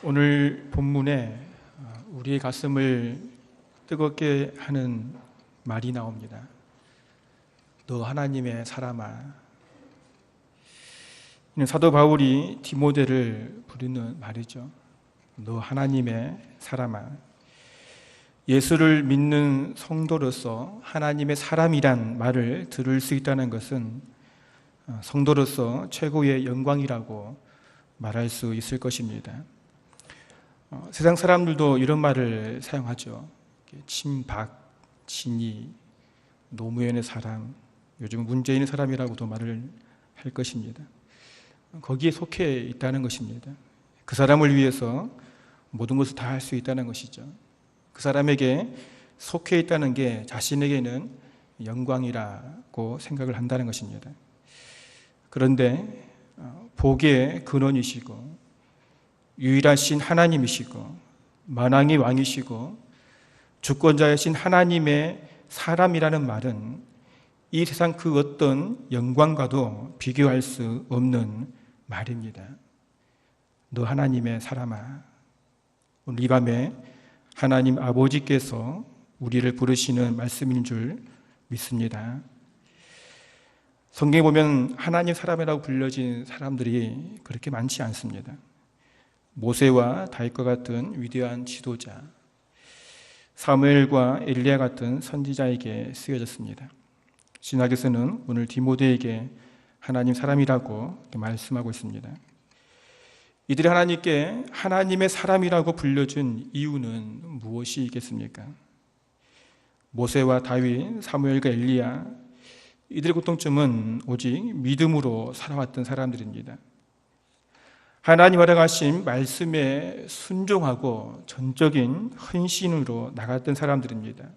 오늘 본문에 우리의 가슴을 뜨겁게 하는 말이 나옵니다. 너 하나님의 사람아. 이는 사도 바울이 디모데를 부르는 말이죠. 너 하나님의 사람아. 예수를 믿는 성도로서 하나님의 사람이란 말을 들을 수 있다는 것은 성도로서 최고의 영광이라고 말할 수 있을 것입니다. 세상 사람들도 이런 말을 사용하죠. 친박, 친이, 노무현의 사람, 요즘 문재인의 사람이라고도 말을 할 것입니다. 거기에 속해 있다는 것입니다. 그 사람을 위해서 모든 것을 다 할 수 있다는 것이죠. 그 사람에게 속해 있다는 게 자신에게는 영광이라고 생각을 한다는 것입니다. 그런데 복의 근원이시고 유일하신 하나님이시고 만왕의 왕이시고 주권자이신 하나님의 사람이라는 말은 이 세상 그 어떤 영광과도 비교할 수 없는 말입니다. 너 하나님의 사람아. 오늘 이 밤에 하나님 아버지께서 우리를 부르시는 말씀인 줄 믿습니다. 성경에 보면 하나님 사람이라고 불려진 사람들이 그렇게 많지 않습니다. 모세와 다윗과 같은 위대한 지도자, 사무엘과 엘리야 같은 선지자에게 쓰여졌습니다. 신학에서는 오늘 디모데에게 하나님 사람이라고 말씀하고 있습니다. 이들이 하나님께 하나님의 사람이라고 불려준 이유는 무엇이겠습니까? 모세와 다윗, 사무엘과 엘리야, 이들의 공통점은 오직 믿음으로 살아왔던 사람들입니다. 하나님 허락하신 말씀에 순종하고 전적인 헌신으로 나갔던 사람들입니다.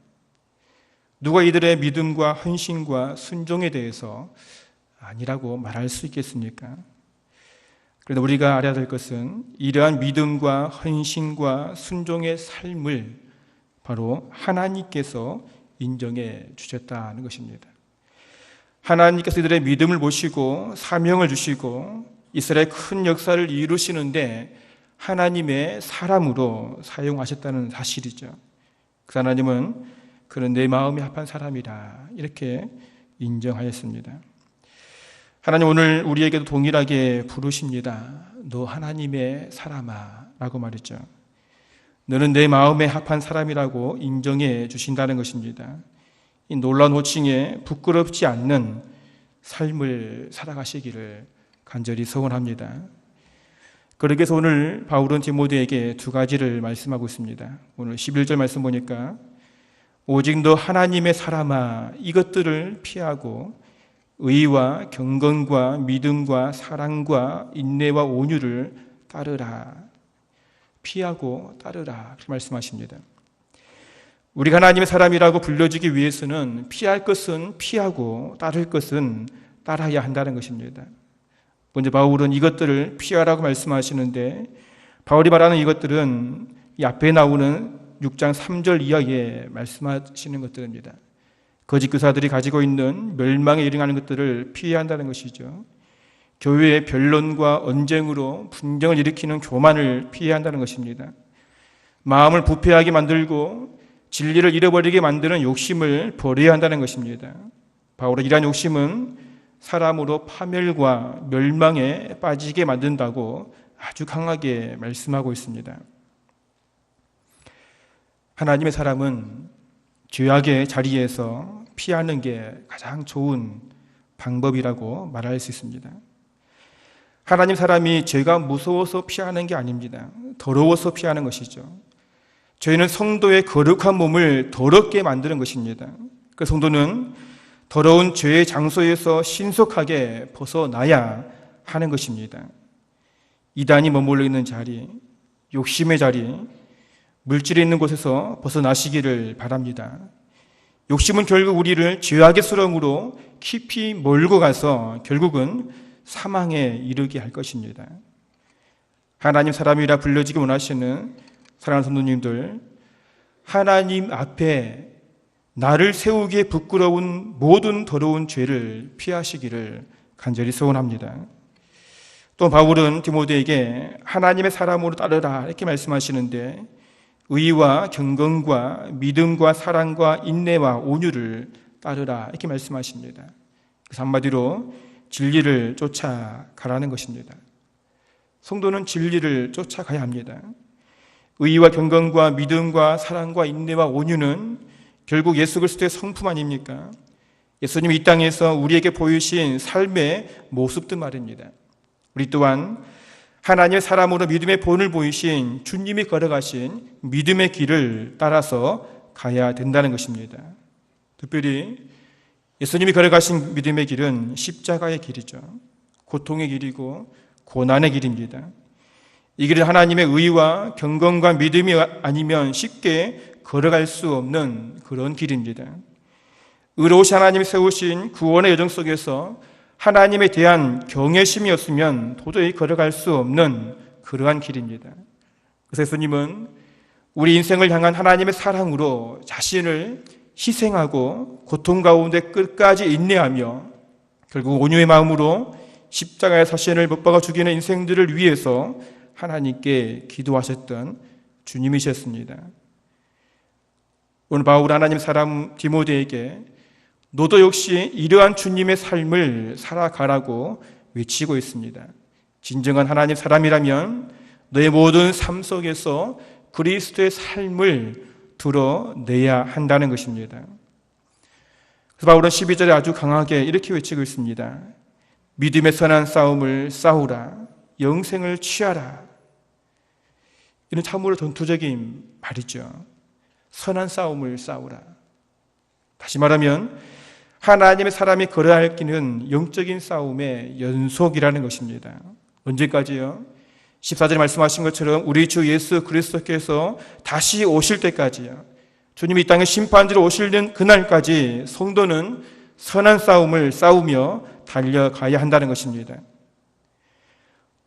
누가 이들의 믿음과 헌신과 순종에 대해서 아니라고 말할 수 있겠습니까? 그런데 우리가 알아야 될 것은 이러한 믿음과 헌신과 순종의 삶을 바로 하나님께서 인정해 주셨다는 것입니다. 하나님께서 이들의 믿음을 보시고 사명을 주시고 이스라엘 큰 역사를 이루시는데 하나님의 사람으로 사용하셨다는 사실이죠. 그 하나님은 그는 내 마음에 합한 사람이라 이렇게 인정하였습니다. 하나님 오늘 우리에게도 동일하게 부르십니다. 너 하나님의 사람아 라고 말했죠. 너는 내 마음에 합한 사람이라고 인정해 주신다는 것입니다. 이 놀라운 호칭에 부끄럽지 않는 삶을 살아가시기를 간절히 소원합니다. 그러기 위해서 오늘 바울은 디모데에게 두 가지를 말씀하고 있습니다. 오늘 11절 말씀 보니까 오직 너 하나님의 사람아 이것들을 피하고 의와 경건과 믿음과 사랑과 인내와 온유를 따르라. 피하고 따르라 그렇게 말씀하십니다. 우리가 하나님의 사람이라고 불려지기 위해서는 피할 것은 피하고 따를 것은 따라야 한다는 것입니다. 먼저 바울은 이것들을 피하라고 말씀하시는데 바울이 말하는 이것들은 이 앞에 나오는 6장 3절 이하에 말씀하시는 것들입니다. 거짓 교사들이 가지고 있는 멸망에 이르는 것들을 피해야 한다는 것이죠. 교회의 변론과 언쟁으로 분쟁을 일으키는 교만을 피해야 한다는 것입니다. 마음을 부패하게 만들고 진리를 잃어버리게 만드는 욕심을 버려야 한다는 것입니다. 바울은 이러한 욕심은 사람으로 파멸과 멸망에 빠지게 만든다고 아주 강하게 말씀하고 있습니다. 하나님의 사람은 죄악의 자리에서 피하는 게 가장 좋은 방법이라고 말할 수 있습니다. 하나님 사람이 죄가 무서워서 피하는 게 아닙니다. 더러워서 피하는 것이죠. 죄는 성도의 거룩한 몸을 더럽게 만드는 것입니다. 그 성도는 더러운 죄의 장소에서 신속하게 벗어나야 하는 것입니다. 이단이 머물러 있는 자리, 욕심의 자리, 물질이 있는 곳에서 벗어나시기를 바랍니다. 욕심은 결국 우리를 죄악의 수렁으로 깊이 몰고 가서 결국은 사망에 이르게 할 것입니다. 하나님 사람이라 불려지기 원하시는 사랑하는 성도님들, 하나님 앞에 나를 세우기에 부끄러운 모든 더러운 죄를 피하시기를 간절히 소원합니다. 또 바울은 디모데에게 하나님의 사람으로 따르라 이렇게 말씀하시는데 의와 경건과 믿음과 사랑과 인내와 온유를 따르라 이렇게 말씀하십니다. 그래서 한마디로 진리를 쫓아가라는 것입니다. 성도는 진리를 쫓아가야 합니다. 의와 경건과 믿음과 사랑과 인내와 온유는 결국 예수 그리스도의 성품 아닙니까? 예수님이 이 땅에서 우리에게 보이신 삶의 모습들 말입니다. 우리 또한 하나님의 사람으로 믿음의 본을 보이신 주님이 걸어가신 믿음의 길을 따라서 가야 된다는 것입니다. 특별히 예수님이 걸어가신 믿음의 길은 십자가의 길이죠. 고통의 길이고 고난의 길입니다. 이 길은 하나님의 의와 경건과 믿음이 아니면 쉽게 걸어갈 수 없는 그런 길입니다. 의로우신 하나님이 세우신 구원의 여정 속에서 하나님에 대한 경외심이 없으면 도저히 걸어갈 수 없는 그러한 길입니다. 그래서 예수님은 우리 인생을 향한 하나님의 사랑으로 자신을 희생하고 고통 가운데 끝까지 인내하며 결국 온유의 마음으로 십자가의 자신을 못 박아 죽이는 인생들을 위해서 하나님께 기도하셨던 주님이셨습니다. 오늘 바울 하나님 사람 디모데에게 너도 역시 이러한 주님의 삶을 살아가라고 외치고 있습니다. 진정한 하나님 사람이라면 너의 모든 삶 속에서 그리스도의 삶을 드러내야 한다는 것입니다. 그래서 바울은 12절에 아주 강하게 이렇게 외치고 있습니다. 믿음의 선한 싸움을 싸우라, 영생을 취하라. 이는 참으로 전투적인 말이죠. 선한 싸움을 싸우라. 다시 말하면 하나님의 사람이 걸어야 할 길은 영적인 싸움의 연속이라는 것입니다. 언제까지요? 14절에 말씀하신 것처럼 우리 주 예수 그리스도께서 다시 오실 때까지요. 주님이 이 땅에 심판지로 오시는 그날까지 성도는 선한 싸움을 싸우며 달려가야 한다는 것입니다.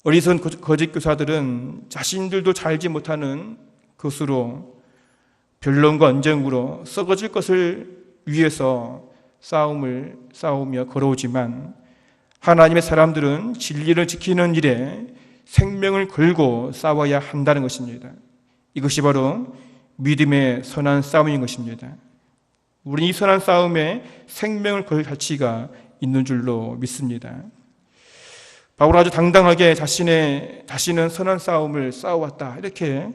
어리석은 거짓 교사들은 자신들도 잘 알지 못하는 것으로 변론과 언쟁으로 썩어질 것을 위해서 싸움을 싸우며 걸어오지만 하나님의 사람들은 진리를 지키는 일에 생명을 걸고 싸워야 한다는 것입니다. 이것이 바로 믿음의 선한 싸움인 것입니다. 우리는 이 선한 싸움에 생명을 걸 가치가 있는 줄로 믿습니다. 바울은 아주 당당하게 자신은 선한 싸움을 싸워왔다 이렇게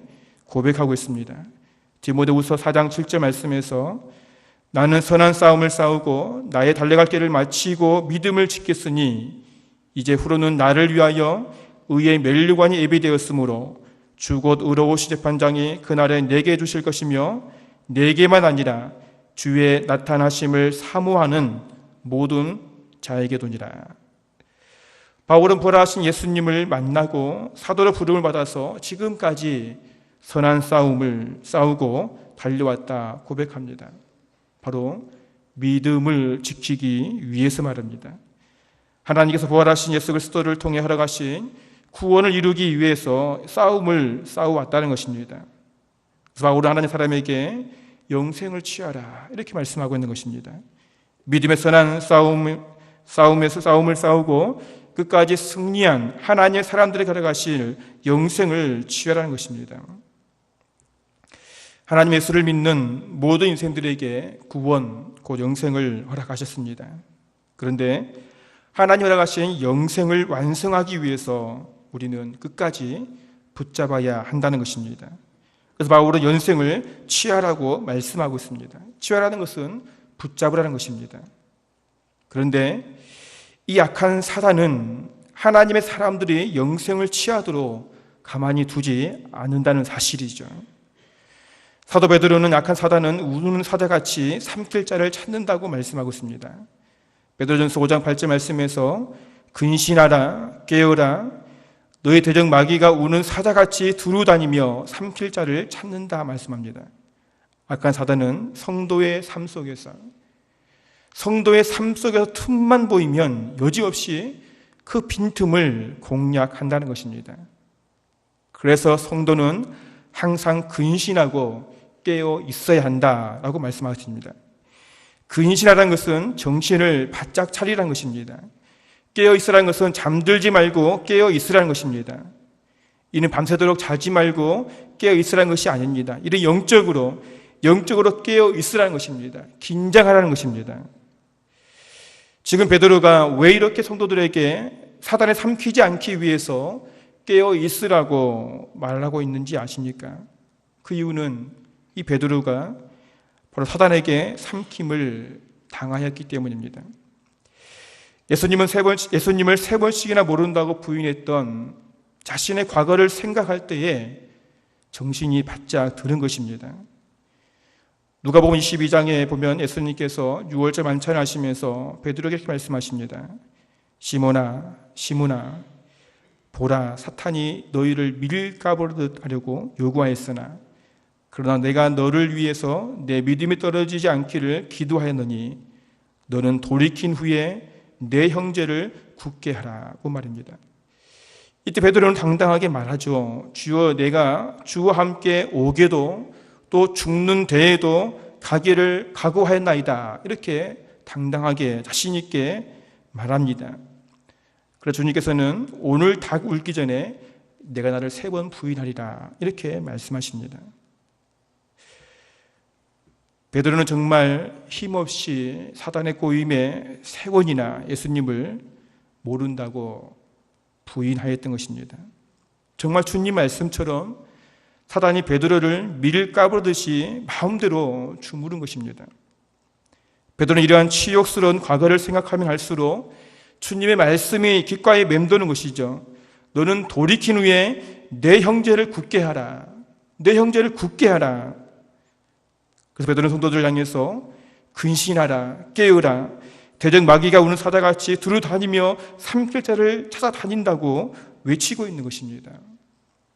고백하고 있습니다. 디모데후서 4장 7절 말씀에서 나는 선한 싸움을 싸우고 나의 달려갈 길을 마치고 믿음을 지켰으니 이제 후로는 나를 위하여 의의 면류관이 예비되었으므로 주 곧 의로우신 재판장이 그날에 내게 주실 것이며 내게만 아니라 주의 나타나심을 사모하는 모든 자에게도니라. 바울은 보라하신 예수님을 만나고 사도로 부름을 받아서 지금까지 선한 싸움을 싸우고 달려왔다 고백합니다. 바로 믿음을 지키기 위해서 말입니다. 하나님께서 부활하신 예수 그리스도를 통해 허락하신 구원을 이루기 위해서 싸움을 싸워왔다는 것입니다. 그래서 바울은 하나님 사람에게 영생을 취하라 이렇게 말씀하고 있는 것입니다. 믿음의 선한 싸움에서 싸움을 싸우고 끝까지 승리한 하나님의 사람들이 걸어가실 영생을 취하라는 것입니다. 하나님 예수를 믿는 모든 인생들에게 구원, 곧 영생을 허락하셨습니다. 그런데 하나님 허락하신 영생을 완성하기 위해서 우리는 끝까지 붙잡아야 한다는 것입니다. 그래서 바울은 영생을 취하라고 말씀하고 있습니다. 취하라는 것은 붙잡으라는 것입니다. 그런데 이 악한 사단은 하나님의 사람들이 영생을 취하도록 가만히 두지 않는다는 사실이죠. 사도 베드로는 악한 사단은 우는 사자같이 삼킬 자를 찾는다고 말씀하고 있습니다. 베드로전서 5장 8절 말씀에서 근신하라 깨어라 너의 대적 마귀가 우는 사자같이 두루다니며 삼킬 자를 찾는다 말씀합니다. 악한 사단은 성도의 삶 속에서 틈만 보이면 여지없이 그 빈틈을 공략한다는 것입니다. 그래서 성도는 항상 근신하고 깨어 있어야 한다라고 말씀하십니다. 근신하라는 것은 정신을 바짝 차리라는 것입니다. 깨어 있으라는 것은 잠들지 말고 깨어 있으라는 것입니다. 이는 밤새도록 자지 말고 깨어 있으라는 것이 아닙니다. 이는 영적으로 깨어 있으라는 것입니다. 긴장하라는 것입니다. 지금 베드로가 왜 이렇게 성도들에게 사단에 삼키지 않기 위해서 깨어 있으라고 말하고 있는지 아십니까? 그 이유는 이 베드로가 바로 사단에게 삼킴을 당하였기 때문입니다. 예수님을 세 번씩이나 모른다고 부인했던 자신의 과거를 생각할 때에 정신이 바짝 드는 것입니다. 누가복음 22장에 보면 예수님께서 유월절 만찬을 하시면서 베드로에게 이렇게 말씀하십니다. 시몬아, 시몬아, 보라, 사탄이 너희를 밀가부르듯 하려고 요구하였으나 그러나 내가 너를 위해서 내 믿음이 떨어지지 않기를 기도하였느니 너는 돌이킨 후에 내 형제를 굳게 하라고 말입니다. 이때 베드로는 당당하게 말하죠. 주여, 내가 주와 함께 오게도 또 죽는 데에도 가기를 각오하였나이다. 이렇게 당당하게 자신 있게 말합니다. 그래서 주님께서는 오늘 닭 울기 전에 내가 나를 3번 부인하리라 이렇게 말씀하십니다. 베드로는 정말 힘없이 사단의 꼬임에 3번이나 예수님을 모른다고 부인하였던 것입니다. 정말 주님 말씀처럼 사단이 베드로를 밀 까부르듯이 마음대로 주무른 것입니다. 베드로는 이러한 치욕스러운 과거를 생각하면 할수록 주님의 말씀이 귓가에 맴도는 것이죠. 너는 돌이킨 후에 내 형제를 굳게 하라. 내 형제를 굳게 하라. 그래서 베드로는 성도들을 향해서 근신하라, 깨어라, 대적 마귀가 우는 사자같이 두루 다니며 삼킬 자를 찾아다닌다고 외치고 있는 것입니다.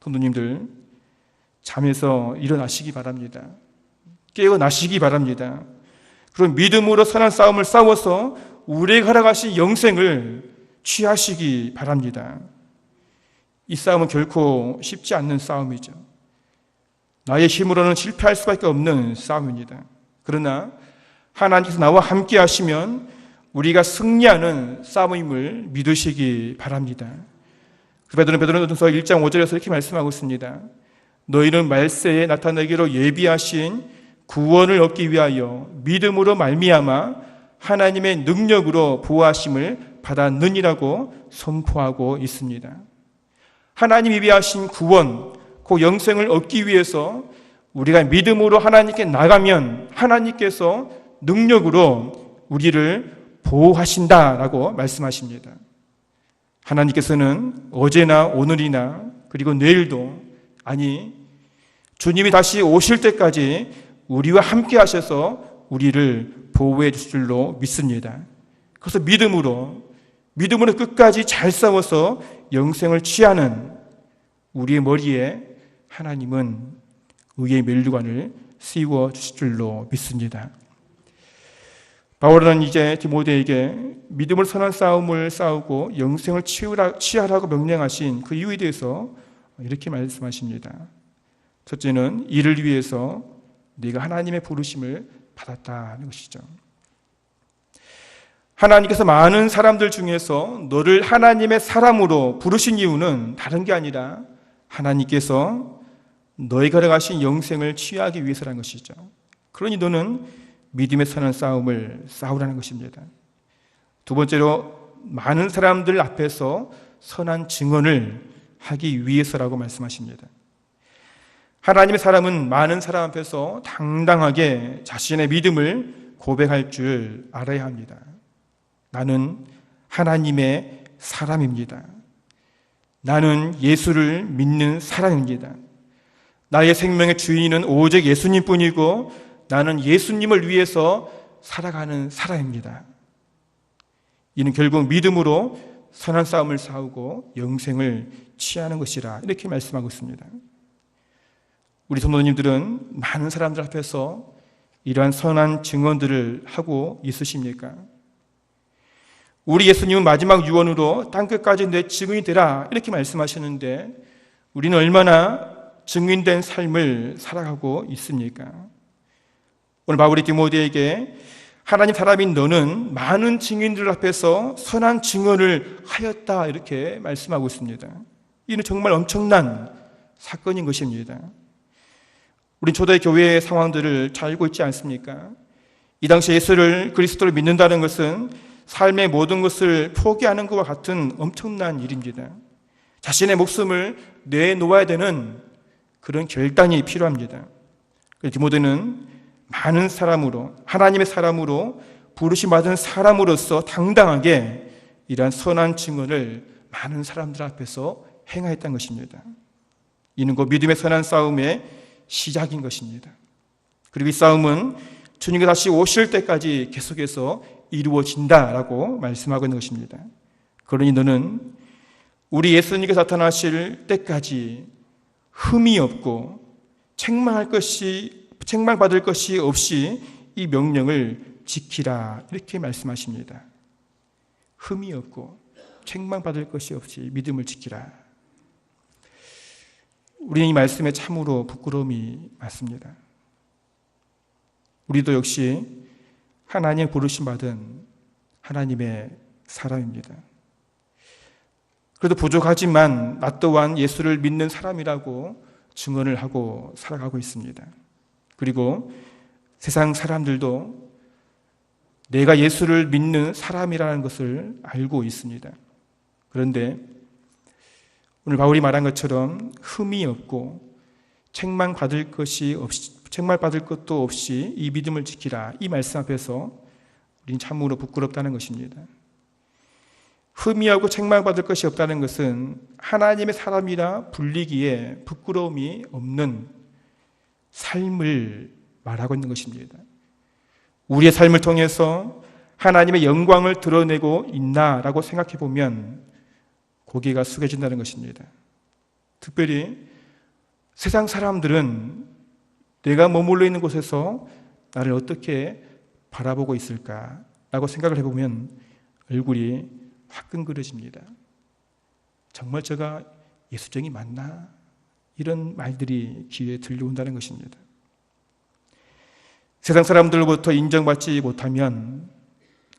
성도님들, 잠에서 일어나시기 바랍니다. 깨어나시기 바랍니다. 그럼 믿음으로 선한 싸움을 싸워서 우리에게 허락하신 영생을 취하시기 바랍니다. 이 싸움은 결코 쉽지 않는 싸움이죠. 나의 힘으로는 실패할 수밖에 없는 싸움입니다. 그러나 하나님께서 나와 함께 하시면 우리가 승리하는 싸움임을 믿으시기 바랍니다. 베드로전서 1장 5절에서 이렇게 말씀하고 있습니다. 너희는 말세에 나타나기로 예비하신 구원을 얻기 위하여 믿음으로 말미암아 하나님의 능력으로 보호하심을 받았느니라고 선포하고 있습니다. 하나님이 예비하신 구원, 그 영생을 얻기 위해서 우리가 믿음으로 하나님께 나가면 하나님께서 능력으로 우리를 보호하신다라고 말씀하십니다. 하나님께서는 어제나 오늘이나 그리고 내일도, 아니 주님이 다시 오실 때까지 우리와 함께 하셔서 우리를 보호해 주실 줄로 믿습니다. 그래서 믿음으로 끝까지 잘 싸워서 영생을 취하는 우리의 머리에 하나님은 의의 멸류관을 씌워 주실 줄로 믿습니다. 바울은 이제 디모데에게 믿음을 선한 싸움을 싸우고 영생을 취하라고 명령하신 그 이유에 대해서 이렇게 말씀하십니다. 첫째는 이를 위해서 네가 하나님의 부르심을 받았다는 것이죠. 하나님께서 많은 사람들 중에서 너를 하나님의 사람으로 부르신 이유는 다른 게 아니라 하나님께서 너에게 허락하신 영생을 취하기 위해서라는 것이죠. 그러니 너는 믿음의 선한 싸움을 싸우라는 것입니다. 두 번째로 많은 사람들 앞에서 선한 증언을 하기 위해서라고 말씀하십니다. 하나님의 사람은 많은 사람 앞에서 당당하게 자신의 믿음을 고백할 줄 알아야 합니다. 나는 하나님의 사람입니다. 나는 예수를 믿는 사람입니다. 나의 생명의 주인은 오직 예수님뿐이고 나는 예수님을 위해서 살아가는 사람입니다. 이는 결국 믿음으로 선한 싸움을 싸우고 영생을 취하는 것이라 이렇게 말씀하고 있습니다. 우리 성도님들은 많은 사람들 앞에서 이러한 선한 증언들을 하고 있으십니까? 우리 예수님은 마지막 유언으로 땅끝까지 내 증인이 되라 이렇게 말씀하시는데 우리는 얼마나 증인된 삶을 살아가고 있습니까? 오늘 바울이 디모데에게 하나님 사람인 너는 많은 증인들 앞에서 선한 증언을 하였다, 이렇게 말씀하고 있습니다. 이는 정말 엄청난 사건인 것입니다. 우리 초대 교회의 상황들을 잘 알고 있지 않습니까? 이 당시 예수를, 그리스도를 믿는다는 것은 삶의 모든 것을 포기하는 것과 같은 엄청난 일입니다. 자신의 목숨을 내놓아야 되는 그런 결단이 필요합니다. 디모데는 많은 사람으로, 하나님의 사람으로 부르심 받은 사람으로서 당당하게 이러한 선한 증언을 많은 사람들 앞에서 행하였다는 것입니다. 이는 곧 믿음의 선한 싸움의 시작인 것입니다. 그리고 이 싸움은 주님이 다시 오실 때까지 계속해서 이루어진다라고 말씀하고 있는 것입니다. 그러니 너는 우리 예수님께서 나타나실 때까지 흠이 없고 책망받을 것이 없이 이 명령을 지키라, 이렇게 말씀하십니다. 흠이 없고 책망받을 것이 없이 믿음을 지키라. 우리는 이 말씀에 참으로 부끄러움이 많습니다. 우리도 역시 하나님 부르심 받은 하나님의 사람입니다. 그래도 부족하지만 나 또한 예수를 믿는 사람이라고 증언을 하고 살아가고 있습니다. 그리고 세상 사람들도 내가 예수를 믿는 사람이라는 것을 알고 있습니다. 그런데 오늘 바울이 말한 것처럼 흠이 없고 책망받을 것도 없이 이 믿음을 지키라, 이 말씀 앞에서 우리는 참으로 부끄럽다는 것입니다. 흠이 없고 책망받을 것이 없다는 것은 하나님의 사람이라 불리기에 부끄러움이 없는 삶을 말하고 있는 것입니다. 우리의 삶을 통해서 하나님의 영광을 드러내고 있나라고 생각해 보면 고개가 숙여진다는 것입니다. 특별히 세상 사람들은 내가 머물러 있는 곳에서 나를 어떻게 바라보고 있을까라고 생각을 해보면 얼굴이 화끈그러집니다. 정말 제가 예수쟁이 맞나? 이런 말들이 귀에 들려온다는 것입니다. 세상 사람들로부터 인정받지 못하면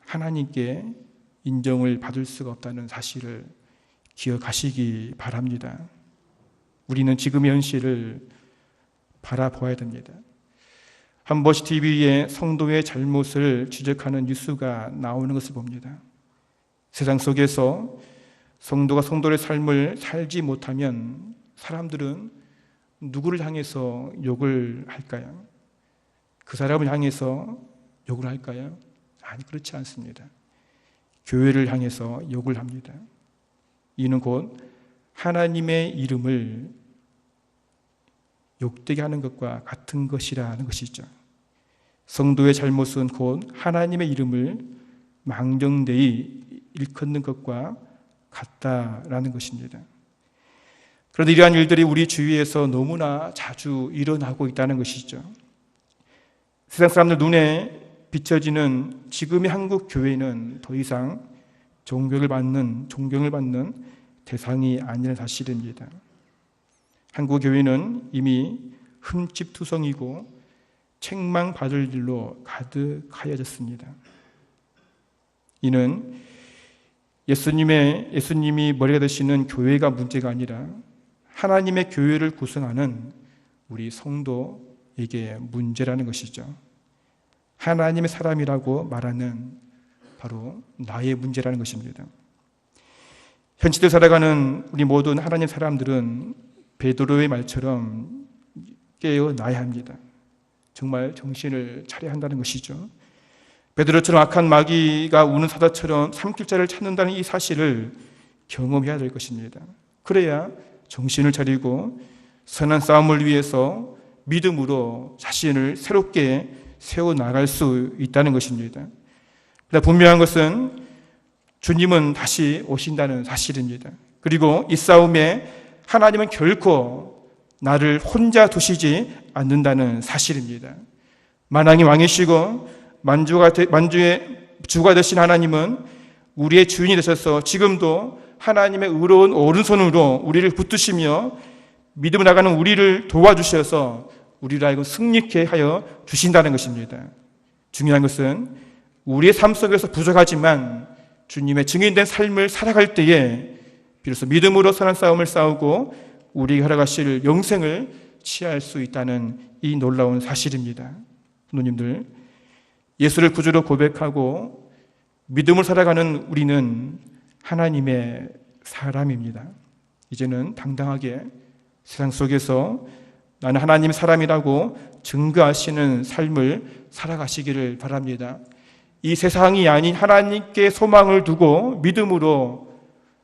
하나님께 인정을 받을 수가 없다는 사실을 기억하시기 바랍니다. 우리는 지금의 현실을 바라보아야 됩니다. 한 번씩 TV에 성도의 잘못을 지적하는 뉴스가 나오는 것을 봅니다. 세상 속에서 성도가 성도의 삶을 살지 못하면 사람들은 누구를 향해서 욕을 할까요? 그 사람을 향해서 욕을 할까요? 아니, 그렇지 않습니다. 교회를 향해서 욕을 합니다. 이는 곧 하나님의 이름을 욕되게 하는 것과 같은 것이라는 것이죠. 성도의 잘못은 곧 하나님의 이름을 망정되이 일컫는 것과 같다라는 것입니다. 그런데 이러한 일들이 우리 주위에서 너무나 자주 일어나고 있다는 것이죠. 세상 사람들 눈에 비춰지는 지금의 한국 교회는 더 이상 존경을 받는 대상이 아니라는 사실입니다. 한국 교회는 이미 흠집투성이고 책망받을 일로 가득하여졌습니다. 이는 예수님이 머리가 되시는 교회가 문제가 아니라 하나님의 교회를 구성하는 우리 성도에게 문제라는 것이죠. 하나님의 사람이라고 말하는 바로 나의 문제라는 것입니다. 현 시대를 살아가는 우리 모든 하나님 사람들은 베드로의 말처럼 깨어나야 합니다. 정말 정신을 차려야 한다는 것이죠. 베드로처럼 악한 마귀가 우는 사자처럼 삼킬자를 찾는다는 이 사실을 경험해야 될 것입니다. 그래야 정신을 차리고 선한 싸움을 위해서 믿음으로 자신을 새롭게 세워나갈 수 있다는 것입니다. 그러나 분명한 것은 주님은 다시 오신다는 사실입니다. 그리고 이 싸움에 하나님은 결코 나를 혼자 두시지 않는다는 사실입니다. 만왕의 왕이시고 만주의 주가 되신 하나님은 우리의 주인이 되셔서 지금도 하나님의 의로운 오른손으로 우리를 붙드시며 믿음을 나가는 우리를 도와주셔서 우리를 알고 승리케 하여 주신다는 것입니다. 중요한 것은 우리의 삶 속에서 부족하지만 주님의 증인된 삶을 살아갈 때에 비로소 믿음으로 선한 싸움을 싸우고 우리에게 허락하실 영생을 취할 수 있다는 이 놀라운 사실입니다. 성도님들, 예수를 구주로 고백하고 믿음을 살아가는 우리는 하나님의 사람입니다. 이제는 당당하게 세상 속에서 나는 하나님 사람이라고 증거하시는 삶을 살아가시기를 바랍니다. 이 세상이 아닌 하나님께 소망을 두고 믿음으로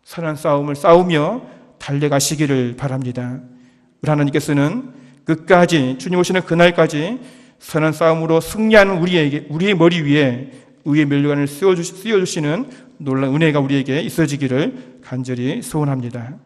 선한 싸움을 싸우며 달려가시기를 바랍니다. 우리 하나님께서는 끝까지 주님 오시는 그날까지 선한 싸움으로 승리하는 우리의 머리 위에 의의 면류관을 씌워주시는 놀라운 은혜가 우리에게 있어지기를 간절히 소원합니다.